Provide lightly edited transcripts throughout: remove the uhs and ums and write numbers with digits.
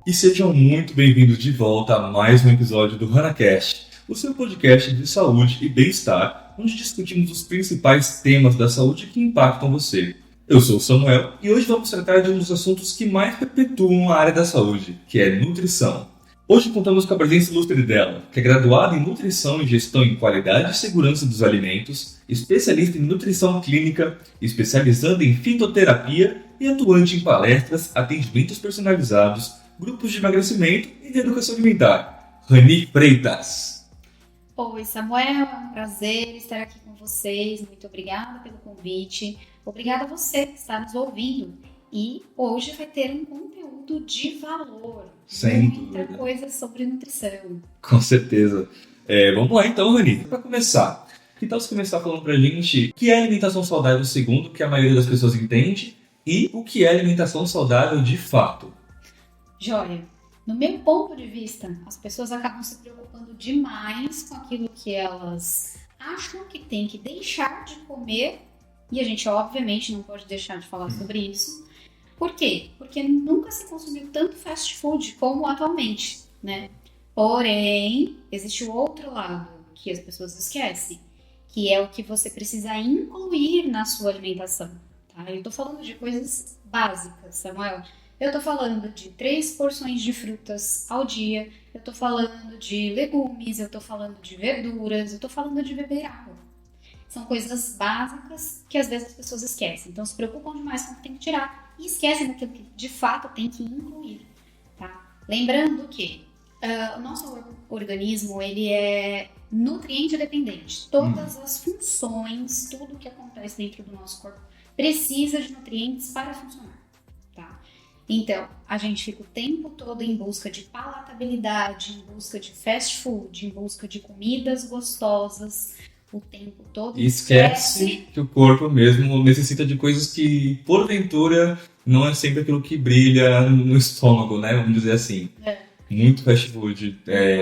E sejam muito bem-vindos de volta a mais um episódio do HanaCast, o seu podcast de saúde e bem-estar, onde discutimos os principais temas da saúde que impactam você. Eu sou o Samuel e hoje vamos tratar de um dos assuntos que mais perpetuam a área da saúde, que é nutrição. Hoje contamos com a presença ilustre dela, que é graduada em Nutrição e Gestão em Qualidade e Segurança dos Alimentos, especialista em nutrição clínica, especializando em fitoterapia e atuante em palestras, atendimentos personalizados, grupos de emagrecimento e de educação alimentar. Rani Freitas. Oi, Samuel, é um prazer estar aqui com vocês. Muito obrigada pelo convite. Obrigada a você que está nos ouvindo. E hoje vai ter um conteúdo de valor. Sem Muita dúvida. coisa sobre nutrição. Com certeza. Vamos lá então, Rani. Para começar, que tal você começar falando pra gente o que é alimentação saudável segundo o que a maioria das pessoas entende e o que é alimentação saudável de fato? Joia, no meu ponto de vista, as pessoas acabam se preocupando demais com aquilo que elas acham que tem que deixar de comer. E a gente, obviamente, não pode deixar de falar sobre isso. Por quê? Porque nunca se consumiu tanto fast food como atualmente, né? Porém, existe o outro lado que as pessoas esquecem, que é o que você precisa incluir na sua alimentação, tá? Eu tô falando de coisas básicas, Samuel. Eu tô falando de 3 porções de frutas ao dia, eu tô falando de legumes, eu tô falando de verduras, eu tô falando de beber água. São coisas básicas que às vezes as pessoas esquecem. Então se preocupam demais com o que tem que tirar e esquecem daquilo que de fato tem que incluir, tá? Lembrando que o nosso organismo ele é nutriente dependente. Todas as funções, tudo que acontece dentro do nosso corpo precisa de nutrientes para funcionar, tá? Então, a gente fica o tempo todo em busca de palatabilidade, em busca de fast food, em busca de comidas gostosas, o tempo todo. E esquece que o corpo mesmo necessita de coisas que, porventura, não é sempre aquilo que brilha no estômago, né? Vamos dizer assim. Muito fast food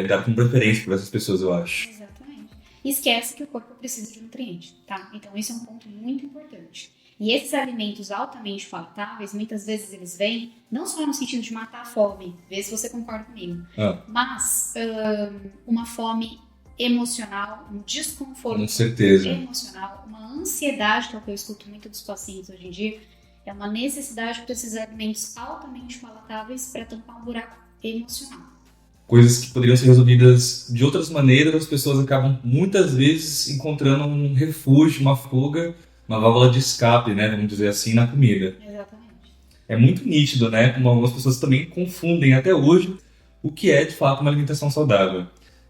dá com preferência para essas pessoas, eu acho. Exatamente. E esquece que o corpo precisa de nutriente, tá? Então, isso é um ponto muito importante. E esses alimentos altamente palatáveis, muitas vezes eles vêm não só no sentido de matar a fome, vê se você concorda comigo, mas uma fome emocional, um desconforto Com certeza. emocional, uma ansiedade, que é o que eu escuto muito dos pacientes hoje em dia, é uma necessidade para esses alimentos altamente palatáveis para tampar um buraco emocional. Coisas que poderiam ser resolvidas de outras maneiras, as pessoas acabam muitas vezes encontrando um refúgio, uma fuga, uma válvula de escape, né, vamos dizer assim, na comida. Exatamente. É muito nítido, né, como algumas pessoas também confundem até hoje o que é de fato uma alimentação saudável.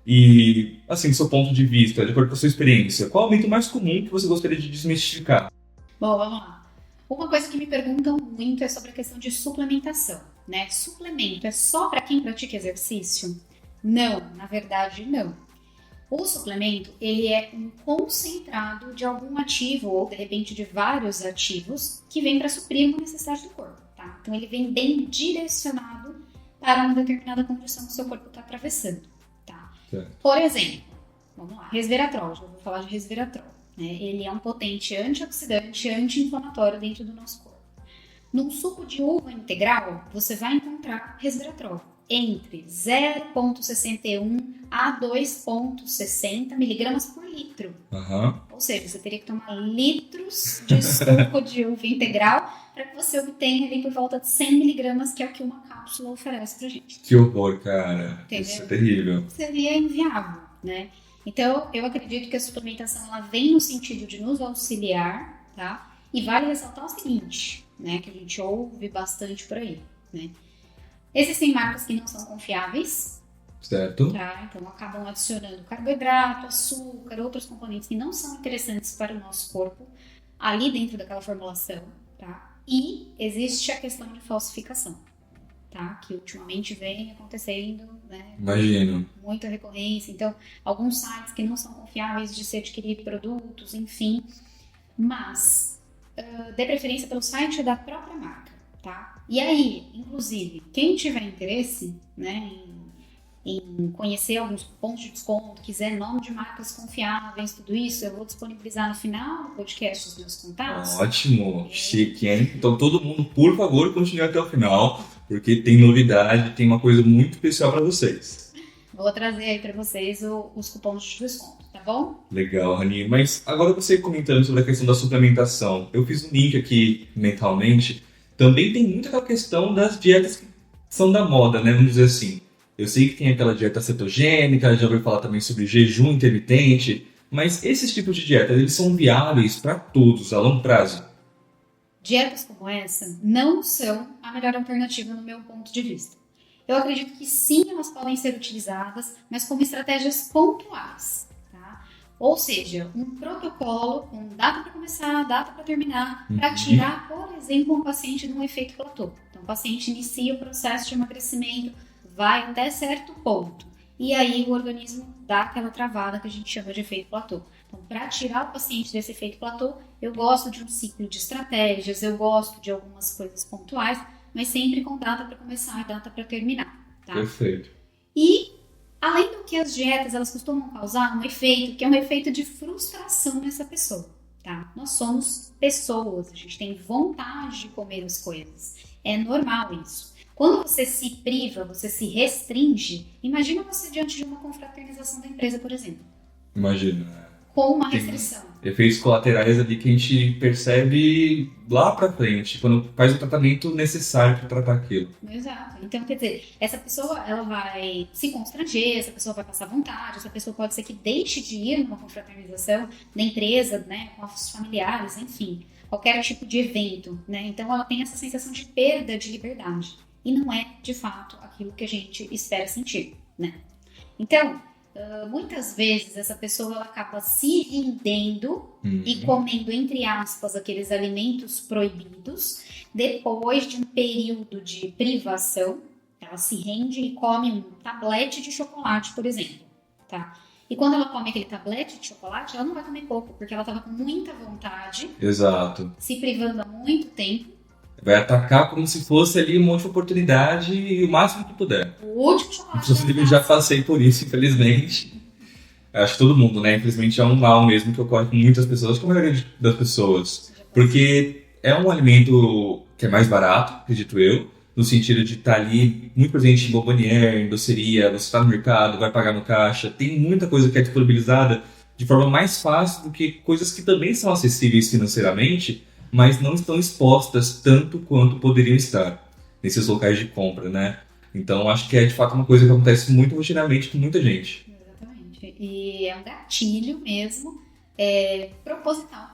E, assim, do seu ponto de vista, de acordo com a sua experiência, qual é o alimento mais comum que você gostaria de desmistificar? Bom, vamos lá. Uma coisa que me perguntam muito é sobre a questão de suplementação, né? Suplemento é só para quem pratica exercício? Não, na verdade não. O suplemento, ele é um concentrado de algum ativo ou, de repente, de vários ativos que vem para suprir uma necessidade do corpo, tá? Então, ele vem bem direcionado para uma determinada condição que o seu corpo está atravessando, tá? Certo. Por exemplo, vamos lá, resveratrol, já vou falar de resveratrol, né? Ele é um potente antioxidante, anti-inflamatório dentro do nosso corpo. Num suco de uva integral, você vai encontrar resveratrol entre 0,61 a 2,60 miligramas por litro. Ou seja, você teria que tomar litros de suco de uva integral para que você obtenha ali por volta de 100 miligramas, que é o que uma cápsula oferece pra gente. Que horror, cara. Entendeu? Isso é terrível. Seria inviável, né? Então, eu acredito que a suplementação ela vem no sentido de nos auxiliar, tá? E vale ressaltar o seguinte, né? Que a gente ouve bastante por aí, né? Existem marcas que não são confiáveis, Certo. tá? Então acabam adicionando carboidrato, açúcar, outros componentes que não são interessantes para o nosso corpo ali dentro daquela formulação, tá? E existe a questão de falsificação, tá? Que ultimamente vem acontecendo, né? Imagino. Muita recorrência. Então, alguns sites que não são confiáveis de se adquirir produtos, enfim. Mas, dê preferência pelo site da própria marca, tá? E aí, inclusive, quem tiver interesse, né, em conhecer alguns pontos de desconto, quiser nome de marcas confiáveis, tudo isso, eu vou disponibilizar no final do podcast os meus contatos. Ótimo, chique, hein? Então todo mundo, por favor, continue até o final, porque tem novidade, tem uma coisa muito especial para vocês. Vou trazer aí para vocês os cupons de desconto, tá bom? Legal, Rani. Mas agora você comentando sobre a questão da suplementação, eu fiz um link aqui mentalmente. Também tem muito aquela questão das dietas que são da moda, né? Vamos dizer assim. Eu sei que tem aquela dieta cetogênica, já ouvi falar também sobre jejum intermitente, mas esses tipos de dietas, eles são viáveis para todos a longo prazo? Dietas como essa não são a melhor alternativa no meu ponto de vista. Eu acredito que sim, elas podem ser utilizadas, mas como estratégias pontuais, tá? Ou seja, um protocolo com data para começar, data para terminar, para tirar, por exemplo, um paciente de um efeito platô. Então, o paciente inicia o processo de emagrecimento, vai até certo ponto, e aí o organismo dá aquela travada que a gente chama de efeito platô. Então, para tirar o paciente desse efeito platô, eu gosto de um ciclo de estratégias, eu gosto de algumas coisas pontuais, mas sempre com data para começar e data para terminar, tá? Perfeito. E, além do que as dietas, elas costumam causar um efeito, que é um efeito de frustração nessa pessoa, tá? Nós somos pessoas, a gente tem vontade de comer as coisas. É normal isso. Quando você se priva, você se restringe, imagina você diante de uma confraternização da empresa, por exemplo. Imagina. Com uma restrição. Efeitos colaterais ali que a gente percebe lá pra frente, quando faz o tratamento necessário para tratar aquilo. Exato. Então, quer dizer, essa pessoa ela vai se constranger, essa pessoa vai passar vontade, essa pessoa pode ser que deixe de ir numa confraternização da empresa, né, com os familiares, enfim, qualquer tipo de evento, né? Então, ela tem essa sensação de perda de liberdade. E não é, de fato, aquilo que a gente espera sentir, né? Então, muitas vezes essa pessoa ela acaba se rendendo e comendo, entre aspas, aqueles alimentos proibidos. Depois de um período de privação, ela se rende e come um tablete de chocolate, por exemplo, tá? E quando ela come aquele tablete de chocolate, ela não vai comer pouco, porque ela estava com muita vontade. Exato. Se privando há muito tempo. Vai atacar como se fosse ali um monte de oportunidade e o máximo que puder. O último chocolate. Inclusive, eu já passei por isso, infelizmente. Acho que todo mundo, né? Infelizmente é um mal mesmo que ocorre com muitas pessoas, com a maioria das pessoas. Porque é um alimento que é mais barato, acredito eu, no sentido de estar ali muito presente em bomboniere, em doceria, você está no mercado, vai pagar no caixa. Tem muita coisa que é disponibilizada de forma mais fácil do que coisas que também são acessíveis financeiramente, mas não estão expostas tanto quanto poderiam estar nesses locais de compra, né? Então, acho que é de fato uma coisa que acontece muito rotineiramente com muita gente. Exatamente. E é um gatilho mesmo, proposital.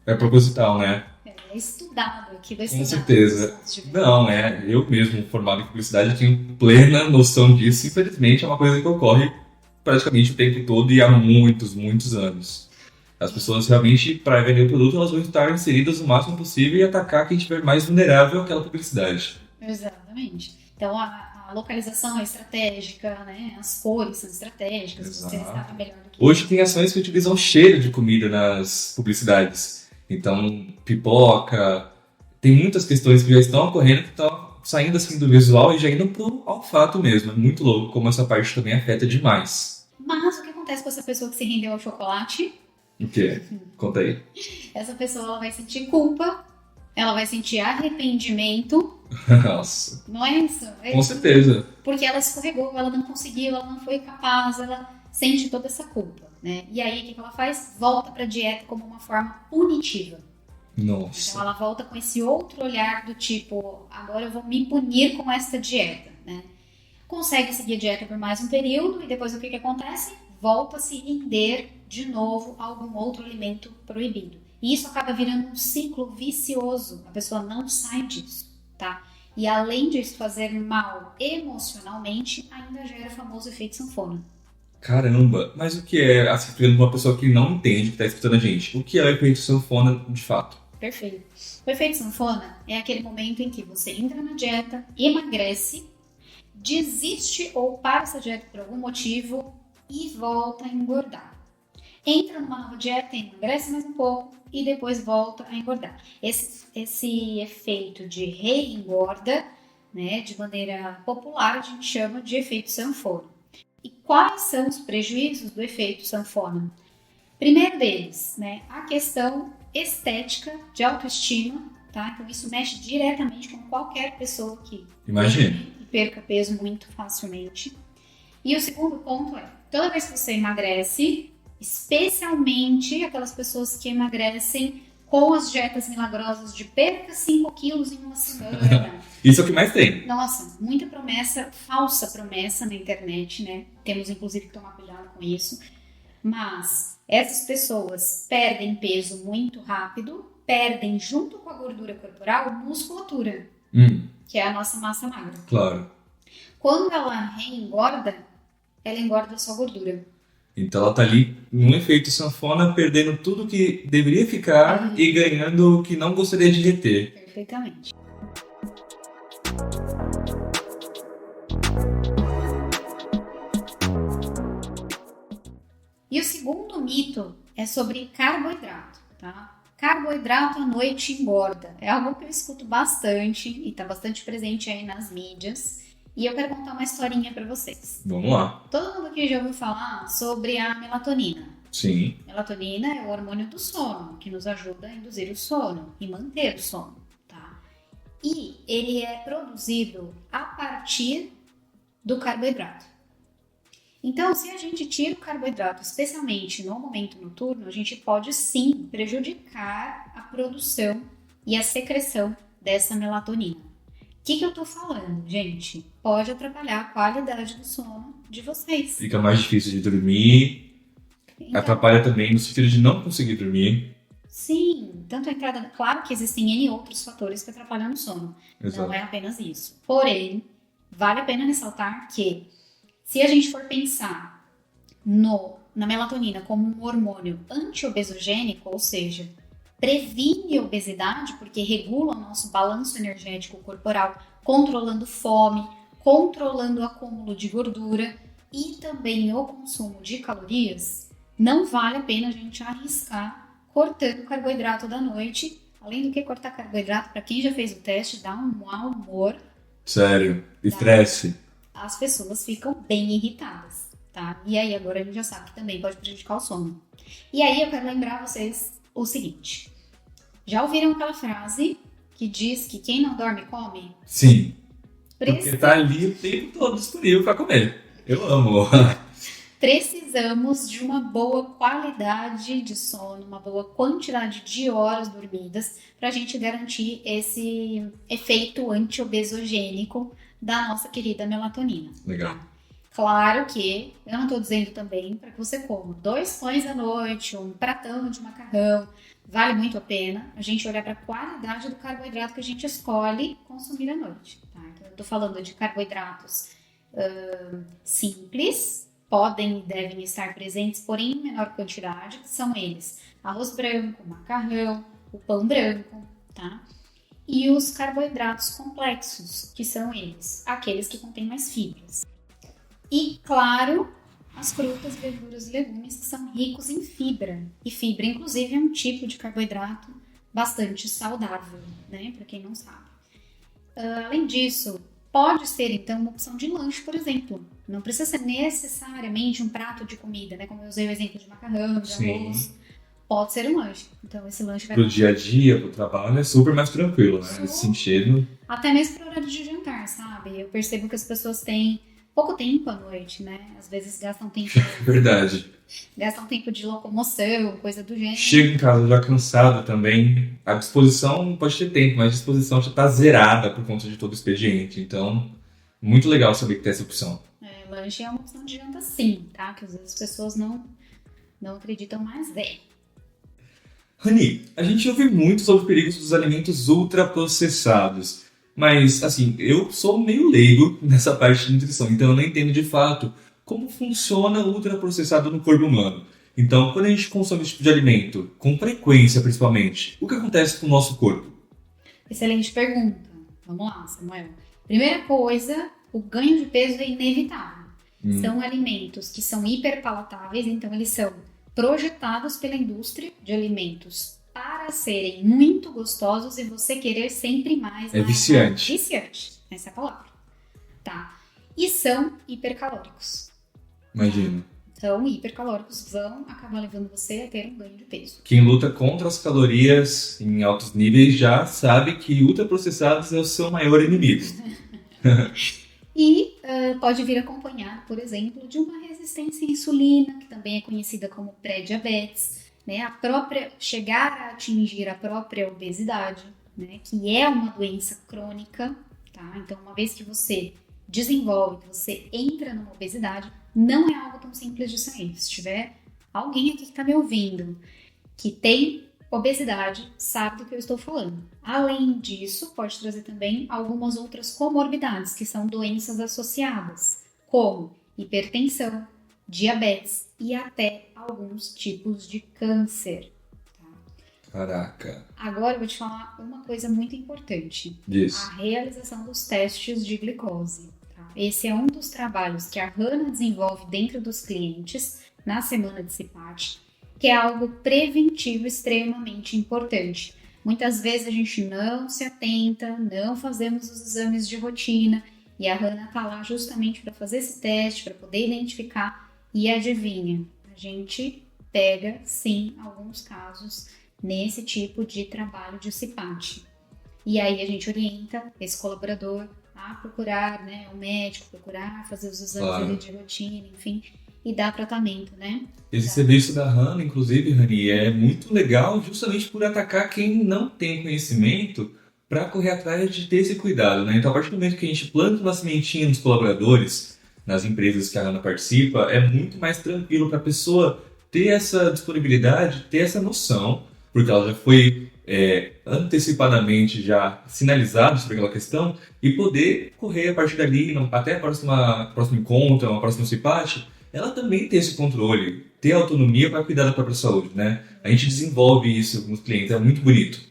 É proposital, né? É estudado aqui, Com certeza. Não, eu mesmo, formado em publicidade, tenho plena noção disso. Infelizmente, é uma coisa que ocorre praticamente o tempo todo e há muitos, muitos anos. As pessoas realmente, para vender o produto, elas vão estar inseridas o máximo possível e atacar quem estiver mais vulnerável àquela publicidade. Exatamente. Então, a localização é estratégica, né? As cores são estratégicas, Exato. você está melhor do que... Hoje tem ações que utilizam cheiro de comida nas publicidades. Então, pipoca, tem muitas questões que já estão ocorrendo que estão saindo assim do visual e já indo pro olfato mesmo. É muito louco como essa parte também afeta demais. Mas o que acontece com essa pessoa que se rendeu ao chocolate? O quê? Conta aí. Essa pessoa ela vai sentir culpa, ela vai sentir arrependimento. Nossa. Não é isso? Com certeza. Porque ela escorregou, ela não conseguiu, ela não foi capaz, ela sente toda essa culpa, né? E aí, o que ela faz? Volta pra dieta como uma forma punitiva. Nossa. Então, ela volta com esse outro olhar do tipo, agora eu vou me punir com essa dieta, né? Consegue seguir a dieta por mais um período e depois o que acontece? Volta a se render de novo a algum outro alimento proibido. E isso acaba virando um ciclo vicioso. A pessoa não sai disso, tá? E além disso fazer mal emocionalmente, ainda gera o famoso efeito sanfona. Caramba, mas o que é, assim, para uma pessoa que não entende, que está escutando a gente, o que é o efeito sanfona de fato? Perfeito. O efeito sanfona é aquele momento em que você entra na dieta, emagrece, desiste ou para essa dieta por algum motivo e volta a engordar. Entra numa nova dieta, emagrece mais um pouco e depois volta a engordar. Esse efeito de reengorda, né, de maneira popular, a gente chama de efeito sanfona. E quais são os prejuízos do efeito sanfona? Primeiro deles, né, a questão estética de autoestima tá? Então isso mexe diretamente com qualquer pessoa que Imagina. perca peso muito facilmente. E o segundo ponto é, toda vez que você emagrece, especialmente aquelas pessoas que emagrecem com as dietas milagrosas de perca 5 quilos em uma semana. Isso é o que mais tem. Nossa, muita promessa, falsa promessa na internet, né? Temos inclusive que tomar cuidado com isso. Mas essas pessoas perdem peso muito rápido, perdem junto com a gordura corporal musculatura, que é a nossa massa magra. Claro. Quando ela reengorda, ela engorda só gordura. Então ela tá ali num efeito sanfona, perdendo tudo que deveria ficar e ganhando o que não gostaria de reter. Perfeitamente. E o segundo mito é sobre carboidrato, tá? Carboidrato à noite engorda. É algo que eu escuto bastante e tá bastante presente aí nas mídias. E eu quero contar uma historinha pra vocês. Vamos lá. Todo mundo aqui já ouviu falar sobre a melatonina. Sim. Melatonina é o hormônio do sono, que nos ajuda a induzir o sono e manter o sono, tá? E ele é produzido a partir do carboidrato. Então, se a gente tira o carboidrato, especialmente no momento noturno, a gente pode sim prejudicar a produção e a secreção dessa melatonina. O que eu tô falando, gente? Pode atrapalhar a qualidade do sono de vocês. Fica mais difícil de dormir. Então, Atrapalha também no sentido de não conseguir dormir. sim, tanto a entrada... Claro que existem N outros fatores que atrapalham o sono. Exato. Não é apenas isso. Porém, vale a pena ressaltar que se a gente for pensar na melatonina como um hormônio anti-obesogênico, ou seja, previne a obesidade porque regula o nosso balanço energético corporal, controlando fome, controlando o acúmulo de gordura e também o consumo de calorias, não vale a pena a gente arriscar cortando o carboidrato da noite. Além do que cortar carboidrato, para quem já fez o teste, dá um mau humor. Sério. Estresse. As pessoas ficam bem irritadas, tá? E aí agora a gente já sabe que também pode prejudicar o sono. E aí eu quero lembrar vocês o seguinte. Já ouviram aquela frase que diz que quem não dorme come? Sim. Porque tá ali o tempo todo disponível para comer. Eu amo. Precisamos de uma boa qualidade de sono, uma boa quantidade de horas dormidas para a gente garantir esse efeito anti-obesogênico da nossa querida melatonina. Legal. Claro que eu não estou dizendo também para que você coma 2 pães à noite, um pratão de macarrão. Vale muito a pena a gente olhar para a qualidade do carboidrato que a gente escolhe consumir à noite. Tá? Então, eu estou falando de carboidratos simples, podem e devem estar presentes, porém em menor quantidade, que são eles: arroz branco, macarrão, o pão branco, tá? E os carboidratos complexos, que são eles, aqueles que contêm mais fibras. E, claro, as frutas, verduras e legumes, que são ricos em fibra. E fibra, inclusive, é um tipo de carboidrato bastante saudável, né? Para quem não sabe. Além disso, pode ser, então, uma opção de lanche, por exemplo. Não precisa ser necessariamente um prato de comida, né? Como eu usei o exemplo de macarrão, de arroz. Pode ser um lanche. Então, esse lanche vai... Pro dia a dia, pro trabalho, é super mais tranquilo, né? Nesse sentido. Até mesmo pro horário de jantar, sabe? Eu percebo que as pessoas têm pouco tempo à noite, né? Às vezes gastam tempo... Verdade. Gastam tempo de locomoção, coisa do gênero. Chega em casa já cansado também. A disposição pode ter tempo, mas a disposição já tá zerada por conta de todo o expediente. Então, muito legal saber que tem essa opção. Lanche é uma opção de janta sim, tá? Que às vezes as pessoas não acreditam, mas é. Rani, a gente ouve muito sobre os perigos dos alimentos ultraprocessados. Mas, assim, eu sou meio leigo nessa parte de nutrição, então eu não entendo de fato como funciona o ultraprocessado no corpo humano. Então, quando a gente consome esse tipo de alimento, com frequência principalmente, o que acontece com o nosso corpo? Excelente pergunta. Vamos lá, Samuel. Primeira coisa, o ganho de peso é inevitável. São alimentos que são hiperpalatáveis, então eles são projetados pela indústria de alimentos para serem muito gostosos e você querer sempre mais. É viciante. Viciante, essa é a palavra. Tá. E são hipercalóricos. Imagina. Então, hipercalóricos vão acabar levando você a ter um ganho de peso. Quem luta contra as calorias em altos níveis já sabe que ultraprocessados é o seu maior inimigo. E pode vir acompanhado, por exemplo, de uma resistência à insulina, que também é conhecida como pré-diabetes, né? Chegar a atingir a própria obesidade, né? Que é uma doença crônica, tá? Então, uma vez que você desenvolve, que você entra numa obesidade, não é algo tão simples de sair. Se tiver alguém aqui que está me ouvindo que tem obesidade, sabe do que eu estou falando. Além disso, pode trazer também algumas outras comorbidades, que são doenças associadas, como hipertensão, diabetes e até alguns tipos de câncer. Caraca. Agora eu vou te falar uma coisa muito importante. Diz. A realização dos testes de glicose. Tá? Esse é um dos trabalhos que a Hannah desenvolve dentro dos clientes na semana de CIPAT, que é algo preventivo extremamente importante. Muitas vezes a gente não se atenta, não fazemos os exames de rotina e a Hannah está lá justamente para fazer esse teste, para poder identificar e adivinha, a gente pega sim alguns casos nesse tipo de trabalho de CIPAT. E aí a gente orienta esse colaborador a procurar, né, o médico, procurar fazer os exames de rotina, enfim, e dar tratamento, né? Esse serviço da Hannah, inclusive, Rani, é muito legal justamente por atacar quem não tem conhecimento para correr atrás de ter esse cuidado, né? Então, a partir do momento que a gente planta uma sementinha nos colaboradores, nas empresas que a Hannah participa, é muito mais tranquilo para a pessoa ter essa disponibilidade, ter essa noção, porque ela já foi antecipadamente já sinalizada sobre aquela questão e poder correr a partir dali, até a próximo encontro, uma próxima CIPAT, ela também tem esse controle, ter autonomia para cuidar da própria saúde, né? A gente desenvolve isso com os clientes, é muito bonito.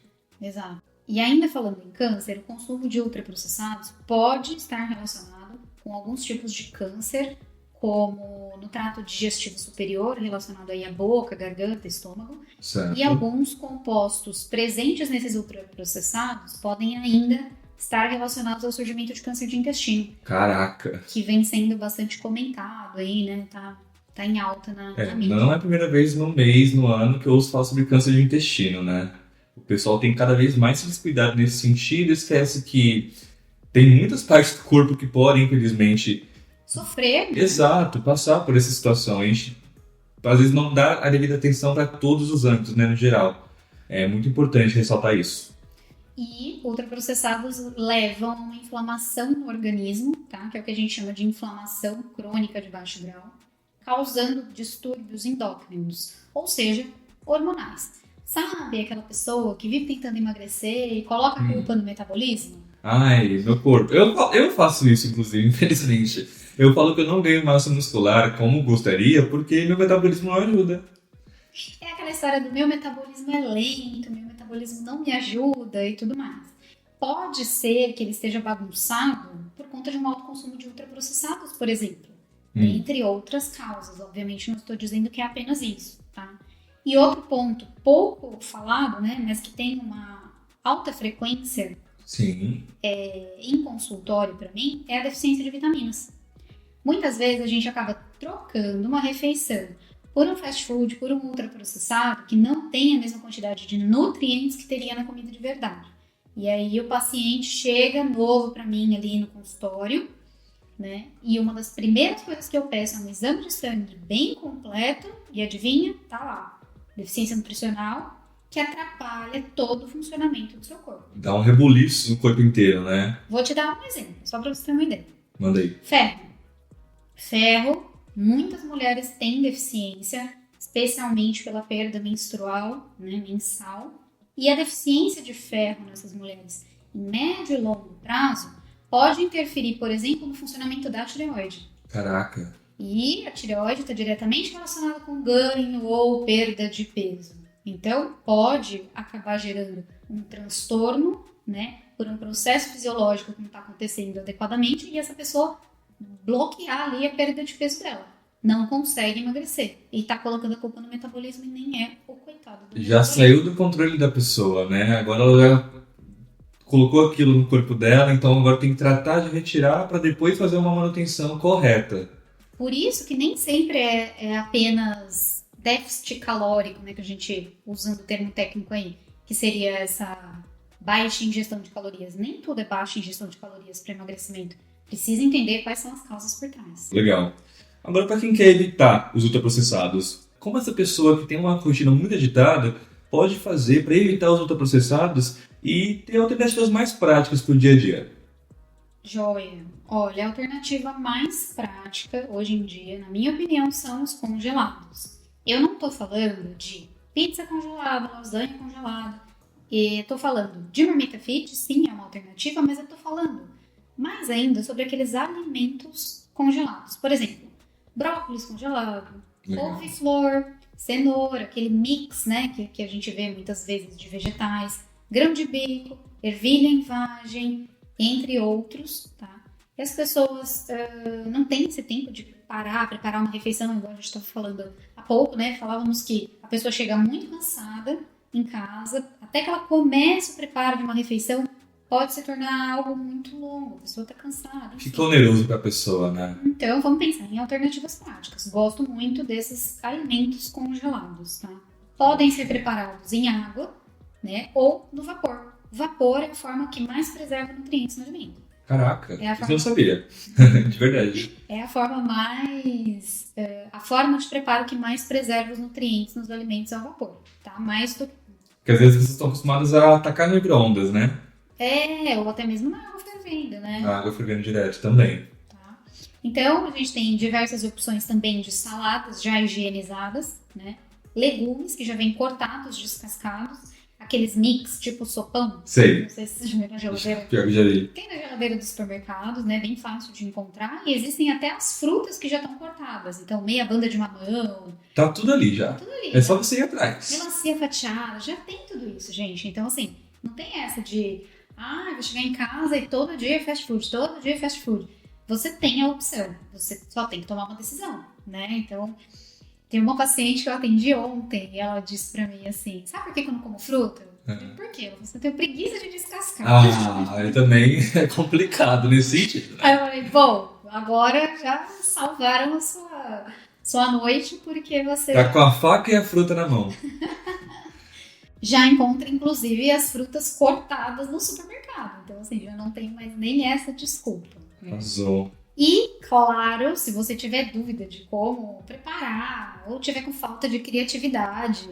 Exato. E ainda falando em câncer, o consumo de ultraprocessados pode estar relacionado com alguns tipos de câncer, como no trato digestivo superior, relacionado aí à boca, garganta, estômago. Certo. E alguns compostos presentes nesses ultraprocessados podem ainda estar relacionados ao surgimento de câncer de intestino. Caraca! Que vem sendo bastante comentado aí, né? Tá em alta na mídia. Não é a primeira vez no mês, no ano, que eu ouço falar sobre câncer de intestino, né? O pessoal tem cada vez mais se descuidado nesse sentido, esquece que tem muitas partes do corpo que podem, infelizmente, sofrer. Né? Exato, passar por essa situação. A gente, às vezes, não dá a devida atenção para todos os âmbitos, né, no geral. É muito importante ressaltar isso. E ultraprocessados levam a uma inflamação no organismo, tá? Que é o que a gente chama de inflamação crônica de baixo grau, causando distúrbios endócrinos, ou seja, hormonais. Sabe aquela pessoa que vive tentando emagrecer e coloca a culpa no metabolismo? Ai, meu corpo. Eu faço isso, inclusive, infelizmente. Eu falo que eu não ganho massa muscular como gostaria porque meu metabolismo não ajuda. É aquela história do meu metabolismo é lento, meu metabolismo não me ajuda e tudo mais. Pode ser que ele esteja bagunçado por conta de um alto consumo de ultraprocessados, por exemplo. Entre outras causas. Obviamente não estou dizendo que é apenas isso, tá? E outro ponto, pouco falado, né, mas que tem uma alta frequência em consultório para mim, é a deficiência de vitaminas. Muitas vezes a gente acaba trocando uma refeição por um fast food, por um ultraprocessado, que não tem a mesma quantidade de nutrientes que teria na comida de verdade. E aí o paciente chega novo para mim ali no consultório, né? E uma das primeiras coisas que eu peço é um exame de sangue bem completo, e adivinha? Tá lá. Deficiência nutricional que atrapalha todo o funcionamento do seu corpo. Dá um rebuliço no corpo inteiro, né? Vou te dar um exemplo, só para você ter uma ideia. Manda aí. Ferro, muitas mulheres têm deficiência, especialmente pela perda menstrual, né, mensal. E a deficiência de ferro nessas mulheres, em médio e longo prazo, pode interferir, por exemplo, no funcionamento da tireoide. Caraca! E a tireoide está diretamente relacionada com ganho ou perda de peso. Então, pode acabar gerando um transtorno, né, por um processo fisiológico que não está acontecendo adequadamente e essa pessoa bloquear ali a perda de peso dela. Não consegue emagrecer. E está colocando a culpa no metabolismo e nem é o coitado do já saiu do controle da pessoa, né? Agora ela já colocou aquilo no corpo dela, então agora tem que tratar de retirar para depois fazer uma manutenção correta. Por isso que nem sempre é apenas déficit calórico, né, que a gente, usando o termo técnico aí, que seria essa baixa ingestão de calorias. Nem tudo é baixa ingestão de calorias para emagrecimento. Precisa entender quais são as causas por trás. Legal. Agora, para quem quer evitar os ultraprocessados, como essa pessoa que tem uma rotina muito agitada pode fazer para evitar os ultraprocessados e ter alternativas mais práticas para o dia a dia? Joia. Olha, a alternativa mais prática hoje em dia, na minha opinião, são os congelados. Eu não estou falando de pizza congelada, lasanha congelada. Estou falando de marmita fit, sim, é uma alternativa, mas eu estou falando mais ainda sobre aqueles alimentos congelados. Por exemplo, brócolis congelado, couve-flor, cenoura, aquele mix, né, que a gente vê muitas vezes de vegetais, grão de bico, ervilha em vagem, entre outros, tá? E as pessoas não têm esse tempo de parar, preparar uma refeição, igual a gente estava falando há pouco, né? Falávamos que a pessoa chega muito cansada em casa, até que ela comece o preparo de uma refeição, pode se tornar algo muito longo, a pessoa está cansada. Fica oneroso para a pessoa, né? Então, vamos pensar em alternativas práticas. Gosto muito desses alimentos congelados, tá? Podem ser preparados em água, né? Ou no vapor. Vapor é a forma que mais preserva nutrientes no alimento. Caraca, É a isso eu forma... não sabia. De verdade. É a forma mais... a forma de preparo que mais preserva os nutrientes nos alimentos é o vapor, tá? Mais do... Porque às vezes vocês estão acostumados a tacar no micro-ondas, né? ou até mesmo na água fervendo, né? A água fervendo direto também. Tá? Então, a gente tem diversas opções também de saladas já higienizadas, né? Legumes que já vêm cortados, descascados. Aqueles mix, tipo sopão. Sei. Não sei se você já viu na geladeira. Pior que já vi. Tem na geladeira dos supermercados, né? Bem fácil de encontrar. E existem até as frutas que já estão cortadas. Então, meia banda de mamão. Tá tudo ali já. Tudo ali. É só você ir atrás. Melancia fatiada. Já tem tudo isso, gente. Então, assim, não tem essa de... vou chegar em casa e todo dia é fast food. Todo dia é fast food. Você tem a opção. Você só tem que tomar uma decisão, né? Então... Tem uma paciente que eu atendi ontem e ela disse pra mim assim, sabe por que eu não como fruta? Por quê? Você tem preguiça de descascar. Aí também é complicado nesse sentido. Aí eu falei, bom, agora já salvaram a sua noite porque você... Tá com a faca e a fruta na mão. Já encontra, inclusive, as frutas cortadas no supermercado. Então, assim, já não tem mais nem essa desculpa. Arrasou. E, claro, se você tiver dúvida de como preparar ou tiver com falta de criatividade,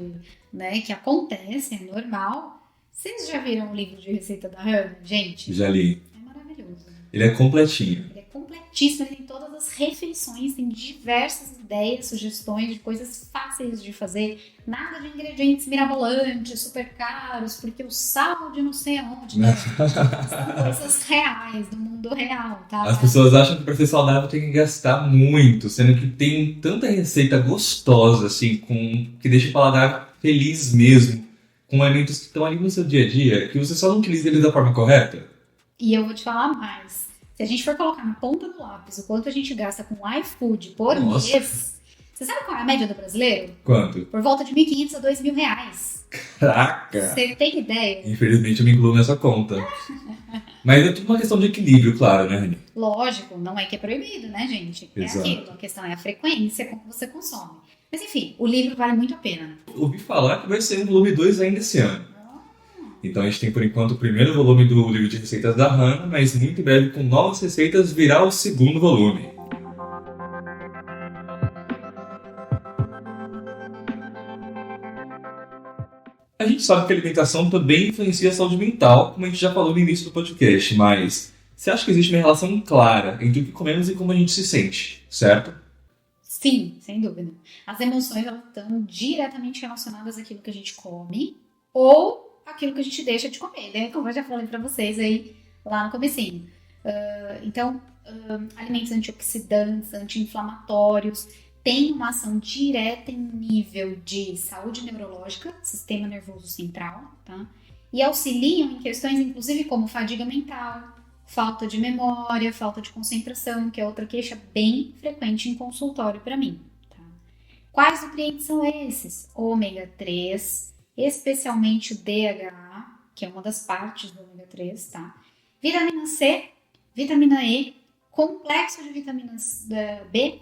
né, que acontece, é normal. Vocês já viram o livro de receita da Hannah? Gente, já li. É maravilhoso. Ele é completinho. Ele é completíssimo, ele tem todas as refeições, tem diversas ideias, sugestões de coisas fáceis de fazer. Nada de ingredientes mirabolantes, super caros, porque o sal de não sei aonde. Né? São coisas reais, do mundo real, tá? As pessoas acham que para ser saudável tem que gastar muito, sendo que tem tanta receita gostosa, assim, que deixa o paladar feliz mesmo, com alimentos que estão ali no seu dia a dia, que você só não utiliza eles da forma correta. E eu vou te falar mais. Se a gente for colocar na ponta do lápis o quanto a gente gasta com iFood por mês, você sabe qual é a média do brasileiro? Quanto? Por volta de R$1.500 a R$2.000. Caraca! Você tem ideia? Infelizmente eu me incluo nessa conta. Mas é tudo uma questão de equilíbrio, claro, né, Rani? Lógico, não é que é proibido, né, gente? Exato. É aquilo, a questão é a frequência com que você consome. Mas enfim, o livro vale muito a pena. Ouvi falar que vai ser um volume 2 ainda esse ano. Então a gente tem por enquanto o primeiro volume do livro de receitas da Hannah, mas muito em breve com novas receitas virá o segundo volume. A gente sabe que a alimentação também influencia a saúde mental, como a gente já falou no início do podcast, mas você acha que existe uma relação clara entre o que comemos e como a gente se sente, certo? Sim, sem dúvida. As emoções elas estão diretamente relacionadas àquilo que a gente come ou aquilo que a gente deixa de comer, né? Como eu já falei pra vocês aí lá no comecinho. Então, alimentos antioxidantes, anti-inflamatórios, têm uma ação direta em nível de saúde neurológica, sistema nervoso central, tá? E auxiliam em questões, inclusive, como fadiga mental, falta de memória, falta de concentração, que é outra queixa bem frequente em consultório para mim, tá? Quais nutrientes são esses? Ômega 3, especialmente o DHA, que é uma das partes do ômega 3, tá? Vitamina C, vitamina E, complexo de vitaminas B,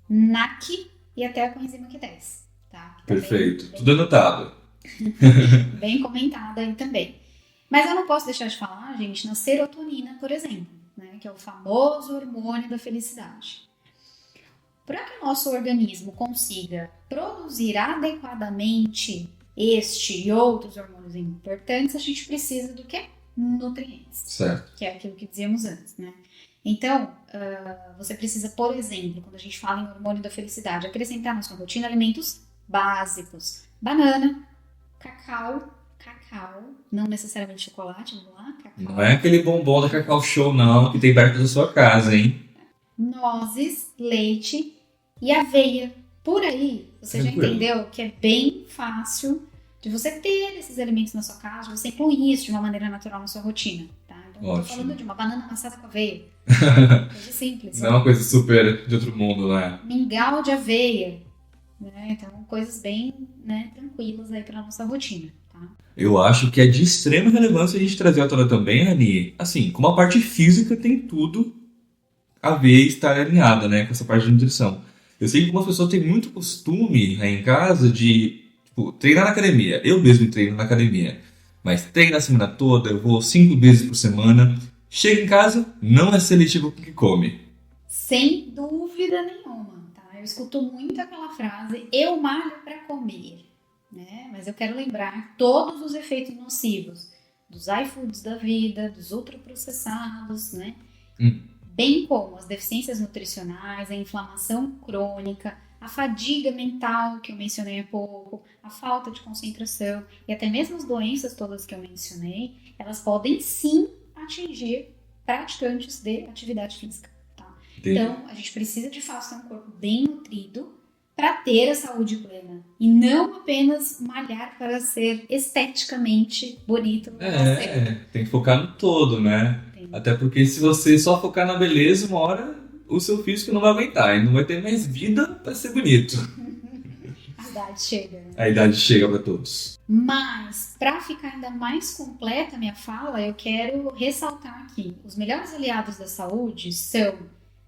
NAC e até a coenzima Q10. Tá? Perfeito. Tudo anotado. Bem comentada aí também. Mas eu não posso deixar de falar, gente, na serotonina, por exemplo, né, que é o famoso hormônio da felicidade. Para que o nosso organismo consiga produzir adequadamente este e outros hormônios importantes, a gente precisa do quê? Nutrientes. Certo. Que é aquilo que dizíamos antes, né? Então, você precisa, por exemplo, quando a gente fala em hormônio da felicidade, acrescentar na sua rotina alimentos básicos. Banana, cacau, não necessariamente chocolate, vamos lá, cacau. Não é aquele bombom da Cacau Show, não, que tem perto da sua casa, hein? Nozes, leite e aveia. Por aí, você Tranquilo. já entendeu que é bem fácil de você ter esses alimentos na sua casa, de você incluir isso de uma maneira natural na sua rotina, tá? Então, eu tô Ótimo. falando de uma banana amassada com aveia. Coisa simples. Não é uma coisa super de outro mundo, né? Mingau de aveia, né? Então, coisas bem, né, tranquilas aí pra nossa rotina, tá? Eu acho que é de extrema relevância a gente trazer à tona também, Rani. Assim, como a parte física tem tudo a ver e estar alinhada, né, com essa parte de nutrição. Eu sei que algumas pessoas têm muito costume aí em casa de treinar na academia. Eu mesmo treino na academia. Mas treino a semana toda, eu vou 5 vezes por semana. Chega em casa, não é seletivo com o que come. Sem dúvida nenhuma, tá? Eu escuto muito aquela frase, eu malho para comer, né? Mas eu quero lembrar todos os efeitos nocivos dos iFoods da vida, dos ultraprocessados, né? Bem como as deficiências nutricionais, a inflamação crônica, a fadiga mental, que eu mencionei há pouco, a falta de concentração e até mesmo as doenças todas que eu mencionei, elas podem sim atingir praticantes de atividade física. Então, a gente precisa de fato ter um corpo bem nutrido para ter a saúde plena. E não apenas malhar para ser esteticamente bonito. Tem que focar no todo, né? Sim. Até porque se você só focar na beleza, uma hora o seu físico não vai aguentar. E não vai ter mais vida para ser bonito. A idade chega. Né? A idade chega para todos. Mas, para ficar ainda mais completa a minha fala, eu quero ressaltar aqui. Os melhores aliados da saúde são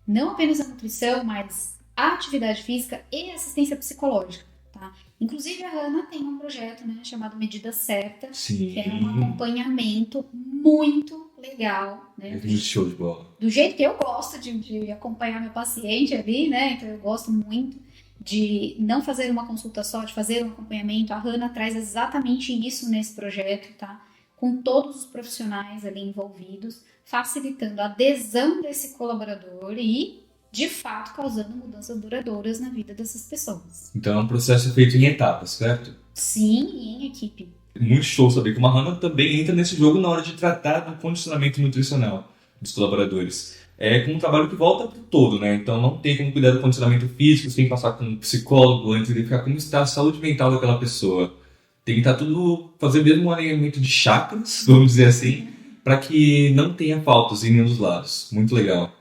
não apenas a nutrição, mas a atividade física e a assistência psicológica, tá? Inclusive a Hannah tem um projeto, né, chamado Medida Certa, Sim. Que é um acompanhamento muito legal, né? É muito show de bola. Do jeito que eu gosto de acompanhar meu paciente ali, né? Então eu gosto muito de não fazer uma consulta só, de fazer um acompanhamento. A Hannah traz exatamente isso nesse projeto, tá? Com todos os profissionais ali envolvidos, facilitando a adesão desse colaborador e, de fato, causando mudanças duradouras na vida dessas pessoas. Então é um processo feito em etapas, certo? Sim, e em equipe. Muito show saber que uma Hannah também entra nesse jogo na hora de tratar do condicionamento nutricional dos colaboradores. É com um trabalho que volta pro todo, né? Então não tem como cuidar do condicionamento físico, você tem que passar com um psicólogo antes de verificar como está a saúde mental daquela pessoa. Tem que estar tudo, fazer mesmo um alinhamento de chakras, vamos dizer assim, para que não tenha faltas em nenhum dos lados. Muito legal.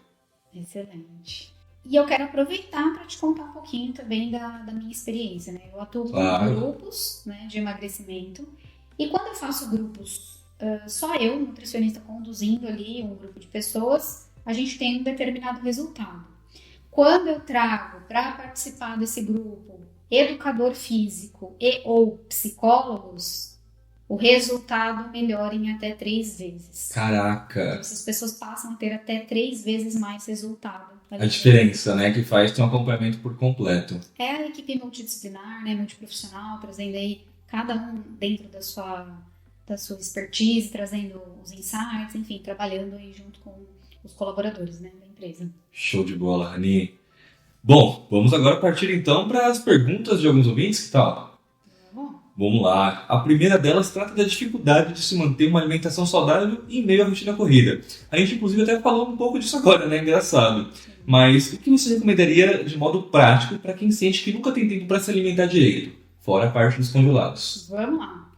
Excelente. E eu quero aproveitar para te contar um pouquinho também da minha experiência, né? Eu atuo em grupos, né, de emagrecimento. E quando eu faço grupos, só eu, nutricionista, conduzindo ali um grupo de pessoas, a gente tem um determinado resultado. Quando eu trago para participar desse grupo educador físico e ou psicólogos, o resultado melhora em até 3 vezes. Caraca! Então, essas pessoas passam a ter até 3 vezes mais resultado. A diferença, né, que faz ter um acompanhamento por completo. É a equipe multidisciplinar, né, multiprofissional, trazendo aí cada um dentro da sua expertise, trazendo os insights, enfim, trabalhando aí junto com os colaboradores, né, da empresa. Show de bola, Rani. Bom, vamos agora partir então para as perguntas de alguns ouvintes, que tal? Vamos lá. A primeira delas trata da dificuldade de se manter uma alimentação saudável em meio à rotina corrida. A gente, inclusive, até falou um pouco disso agora, né? Engraçado. Mas o que você recomendaria de modo prático para quem sente que nunca tem tempo para se alimentar direito? Fora a parte dos congelados. Vamos lá.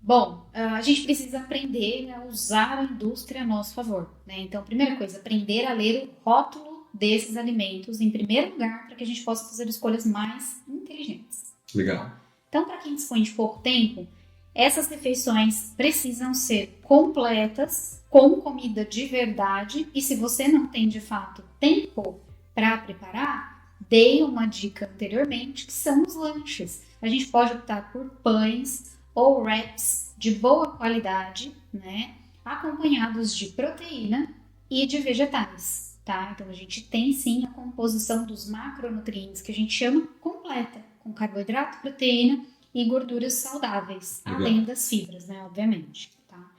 Bom, a gente precisa aprender a usar a indústria a nosso favor, né? Então, primeira coisa, aprender a ler o rótulo desses alimentos em primeiro lugar para que a gente possa fazer escolhas mais inteligentes. Legal. Então, para quem dispõe de pouco tempo, essas refeições precisam ser completas, com comida de verdade. E se você não tem, de fato, tempo para preparar, dei uma dica anteriormente, que são os lanches. A gente pode optar por pães ou wraps de boa qualidade, né? Acompanhados de proteína e de vegetais, tá? Então a gente tem sim a composição dos macronutrientes que a gente chama completa, com carboidrato, proteína e gorduras saudáveis, Legal. além das fibras, né? Obviamente, tá?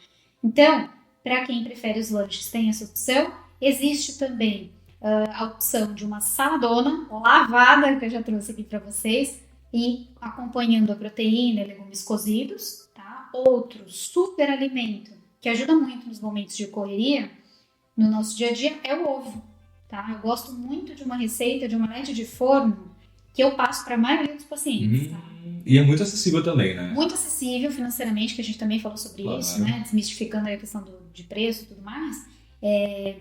Então, para quem prefere os lanches, tem essa opção. Existe também a opção de uma saladona lavada, que eu já trouxe aqui para vocês, e acompanhando a proteína e legumes cozidos, tá? Outro super alimento que ajuda muito nos momentos de correria, no nosso dia a dia, é o ovo, tá? Eu gosto muito de uma receita de omelete de forno que eu passo para a maioria dos pacientes, tá? E é muito acessível também, né? Muito acessível financeiramente, que a gente também falou sobre isso, né? Desmistificando a questão de preço e tudo mais. É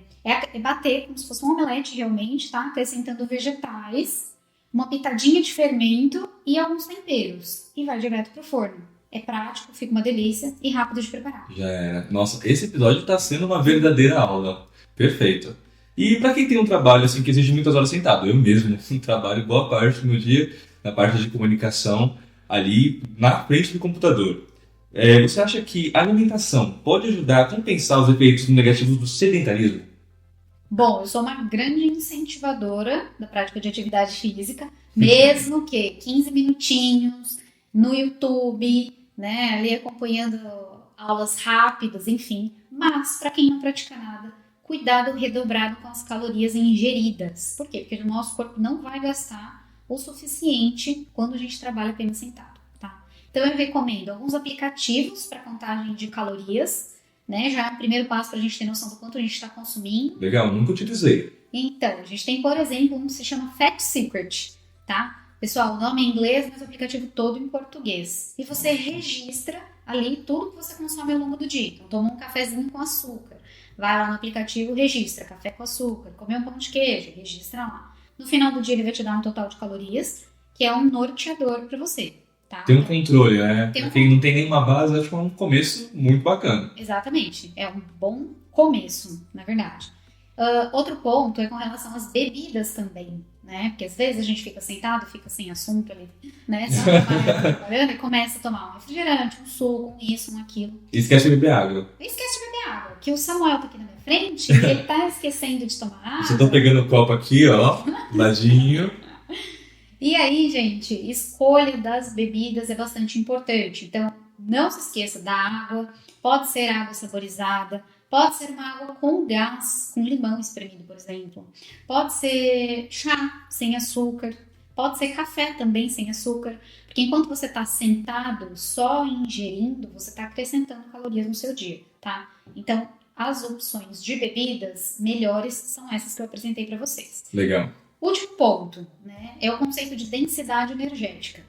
bater como se fosse um omelete realmente, tá? Acrescentando vegetais, uma pitadinha de fermento e alguns temperos. E vai direto pro forno. É prático, fica uma delícia e rápido de preparar. Já era. Nossa, esse episódio tá sendo uma verdadeira aula. Perfeito. E pra quem tem um trabalho assim que exige muitas horas sentado, eu mesmo trabalho boa parte do meu dia na parte de comunicação ali na frente do computador. Você acha que a alimentação pode ajudar a compensar os efeitos negativos do sedentarismo? Bom, eu sou uma grande incentivadora da prática de atividade física, mesmo que 15 minutinhos no YouTube, né, ali acompanhando aulas rápidas, enfim. Mas, para quem não pratica nada, cuidado redobrado com as calorias ingeridas. Por quê? Porque o nosso corpo não vai gastar o suficiente quando a gente trabalha apenas sentado, tá? Então, eu recomendo alguns aplicativos para contagem de calorias, né? Já é o primeiro passo para a gente ter noção do quanto a gente está consumindo. Legal, nunca utilizei. Então, a gente tem, por exemplo, um que se chama Fat Secret, tá? Pessoal, o nome é em inglês, mas o aplicativo todo em português. E você registra ali tudo que você consome ao longo do dia. Então, toma um cafezinho com açúcar. Vai lá no aplicativo, registra café com açúcar. Comeu um pão de queijo, registra lá. No final do dia, ele vai te dar um total de calorias, que é um norteador para você. Tá? Tem um controle, né? Tem um Quem não tem nenhuma base, acho que é um começo muito bacana. Exatamente. É um bom começo, na verdade. Outro ponto é com relação às bebidas também, né? Porque às vezes a gente fica sentado, fica sem assunto ali, né? Só trabalhando e começa a tomar um refrigerante, um suco, um isso, um aquilo. E esquece de beber água. E esquece de beber água. Que o Samuel tá aqui na minha frente e ele tá esquecendo de tomar água. Vocês estão pegando o copo aqui, ó, ladinho. E aí, gente, escolha das bebidas é bastante importante. Então, não se esqueça da água. Pode ser água saborizada, pode ser uma água com gás, com limão espremido, por exemplo. Pode ser chá sem açúcar, pode ser café também sem açúcar. Porque enquanto você está sentado só ingerindo, você está acrescentando calorias no seu dia, tá? Então, as opções de bebidas melhores são essas que eu apresentei para vocês. Legal. Último ponto, né, é o conceito de densidade energética.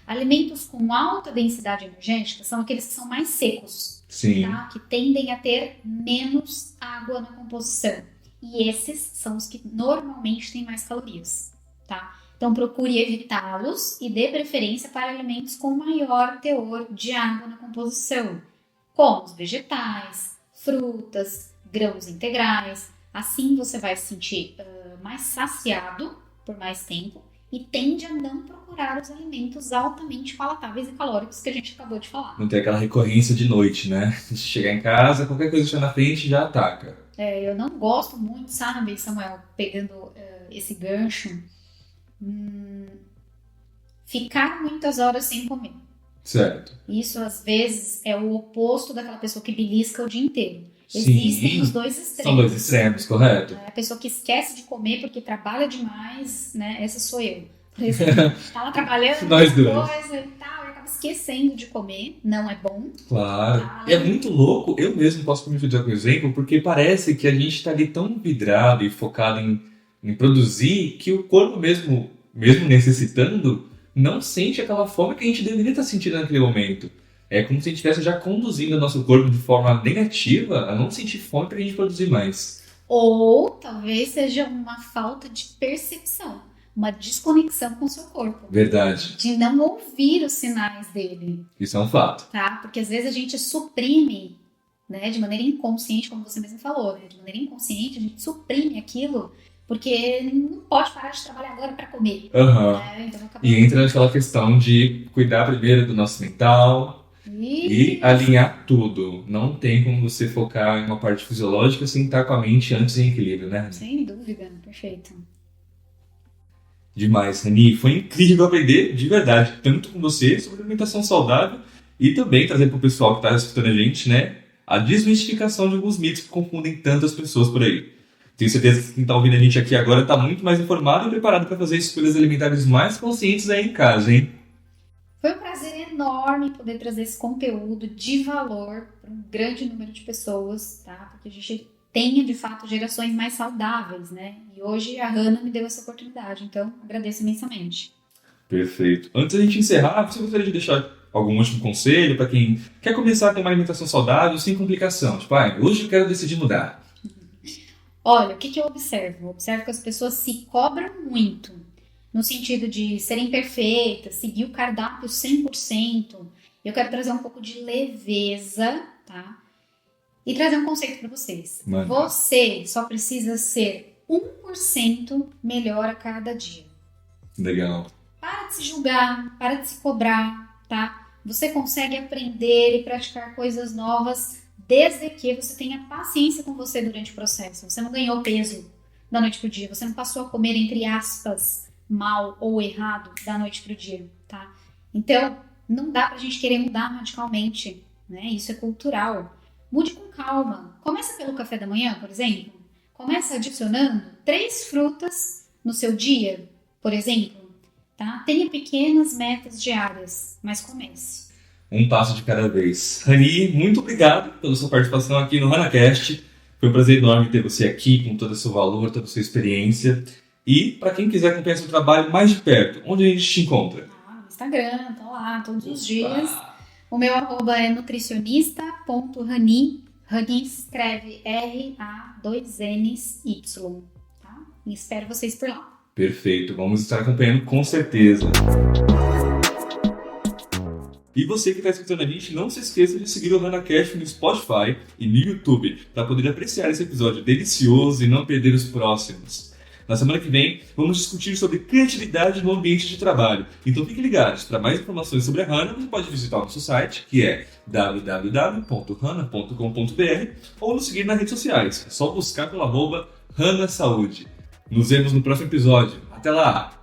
Alimentos com alta densidade energética são aqueles que são mais secos, Sim. tá? Que tendem a ter menos água na composição. E esses são os que normalmente têm mais calorias, tá? Então procure evitá-los e dê preferência para alimentos com maior teor de água na composição, como os vegetais, frutas, grãos integrais. Assim você vai se sentir mais saciado por mais tempo e tende a não procurar os alimentos altamente palatáveis e calóricos que a gente acabou de falar. Não tem aquela recorrência de noite, né? Se chegar em casa, qualquer coisa que estiver na frente já ataca. Eu não gosto muito, sabe, Samuel, pegando esse gancho, ficar muitas horas sem comer. Certo. Isso, às vezes, é o oposto daquela pessoa que belisca o dia inteiro. Sim. Existem os dois extremos. São dois extremos, correto? A pessoa que esquece de comer porque trabalha demais, né? Essa sou eu. Por exemplo, tá lá trabalhando Nós dois. coisa e tal, e acaba esquecendo de comer. Não é bom. Claro. E é muito louco, eu mesmo posso me dar um exemplo, porque parece que a gente tá ali tão vidrado e focado em produzir que o corpo mesmo necessitando, não sente aquela fome que a gente deveria estar sentindo naquele momento. É como se a gente estivesse já conduzindo o nosso corpo de forma negativa a não sentir fome para a gente produzir mais. Ou talvez seja uma falta de percepção, uma desconexão com o seu corpo. Verdade. De não ouvir os sinais dele. Isso é um fato. Tá? Porque às vezes a gente suprime, né, de maneira inconsciente, como você mesmo falou, né? De maneira inconsciente a gente suprime aquilo Porque não pode parar de trabalhar agora para comer. Aham. Né? Então, E entra naquela questão de cuidar primeiro do nosso mental e alinhar tudo. Não tem como você focar em uma parte fisiológica sem estar com a mente antes em equilíbrio, né? Sem dúvida, perfeito. Demais, Rani. Foi incrível aprender, de verdade, tanto com você sobre alimentação saudável e também trazer para o pessoal que está escutando a gente, né, a desmistificação de alguns mitos que confundem tantas pessoas por aí. Tenho certeza que quem está ouvindo a gente aqui agora está muito mais informado e preparado para fazer escolhas alimentares mais conscientes aí em casa, hein? Foi um prazer enorme poder trazer esse conteúdo de valor para um grande número de pessoas, tá? Porque a gente tenha, de fato, gerações mais saudáveis, né? E hoje a Hannah me deu essa oportunidade, então agradeço imensamente. Perfeito. Antes da gente encerrar, você gostaria de deixar algum último conselho para quem quer começar a ter uma alimentação saudável sem complicação? Tipo, hoje eu quero decidir mudar. Olha, o que eu observo? Eu observo que as pessoas se cobram muito, no sentido de serem perfeitas, seguir o cardápio 100%. Eu quero trazer um pouco de leveza, tá? E trazer um conceito para vocês. Mano. Você só precisa ser 1% melhor a cada dia. Legal. Para de se julgar, para de se cobrar, tá? Você consegue aprender e praticar coisas novas desde que você tenha paciência com você durante o processo. Você não ganhou peso da noite pro dia. Você não passou a comer, entre aspas, mal ou errado da noite pro dia, tá? Então, não dá pra gente querer mudar radicalmente, né? Isso é cultural. Mude com calma. Começa pelo café da manhã, por exemplo. Começa adicionando 3 frutas no seu dia, por exemplo, tá? Tenha pequenas metas diárias, mas comece. Um passo de cada vez. Rani, muito obrigado pela sua participação aqui no HanaCast. Foi um prazer enorme ter você aqui com todo o seu valor, toda a sua experiência. E para quem quiser acompanhar seu trabalho mais de perto, onde a gente te encontra? No Instagram, tô lá todos os dias. O meu arroba é nutricionista.rani. Rani se escreve R-A-2-N-Y. Tá? E espero vocês por lá. Perfeito, vamos estar acompanhando com certeza. E você que está escutando a gente, não se esqueça de seguir o HanaCast no Spotify e no YouTube para poder apreciar esse episódio delicioso e não perder os próximos. Na semana que vem, vamos discutir sobre criatividade no ambiente de trabalho. Então fiquem ligados. Para mais informações sobre a Hana, você pode visitar o nosso site, que é www.hana.com.br, ou nos seguir nas redes sociais. É só buscar pelo @HanaSaúde. Nos vemos no próximo episódio. Até lá!